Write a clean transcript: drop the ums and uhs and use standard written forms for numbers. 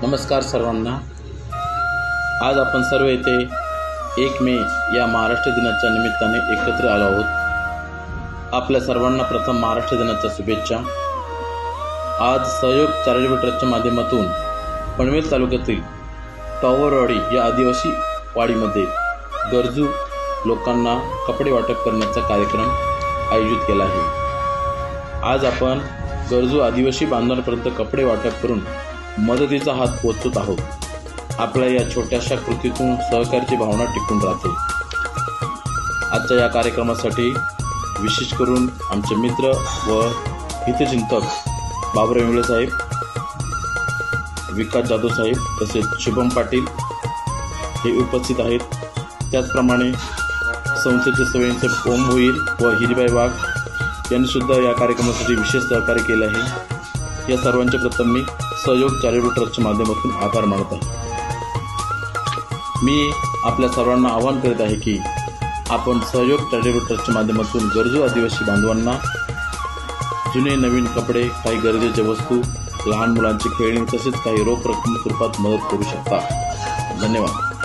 नमस्कार सर्वांना। आज आपण सर्व येथे 1 मे या महाराष्ट्र दिनाच्या निमित्ताने एकत्र आलो आहोत। आपल्या सर्वांना प्रथम महाराष्ट्र दिनाच्या शुभेच्छा। आज सहयोग चॅरिटेबल ट्रस्टच्या माध्यमातून पनवेल तालुक्यातील टॉवरवाडी या आदिवासी वाडीमध्ये गरजू लोकांना कपडे वाटप करण्याचा कार्यक्रम आयोजित केला आहे। आज आपण गरजू आदिवासी बांधवांपर्यंत कपडे वाटप करून मदतीचा हात पोहोचवत आहोत। आपल्या या छोट्याशा कृतीतून सहकार्याची भावना टिकून राहते। आजच्या या कार्यक्रमासाठी विशेष करून आमचे मित्र व हितचिंतक बाबुराव इंगळे साहेब, विकास जाधव साहेब तसेच शुभम पाटील हे उपस्थित आहेत। त्याचप्रमाणे संस्थेचे स्वयंसेवक ओम भोईर व हिरीबाई वाघ यांनी सुद्धा या कार्यक्रमासाठी विशेष सहकार्य केले आहे। या सर्वांचे प्रथम मी सहयोग चॅरिटेबल ट्रस्टच्या माध्यमातून आभार मानत आहे। मी आपल्या सर्वांना आवाहन करीत आहे की आपण सहयोग चॅरिटेबल ट्रस्टच्या माध्यमातून गरजू आदिवासी बांधवांना जुने नवीन कपडे, काही गरजेच्या वस्तू, लहान मुलांची खेळणी तसेच काही रोख रक्कम स्वरूपात मदत करू शकता। धन्यवाद।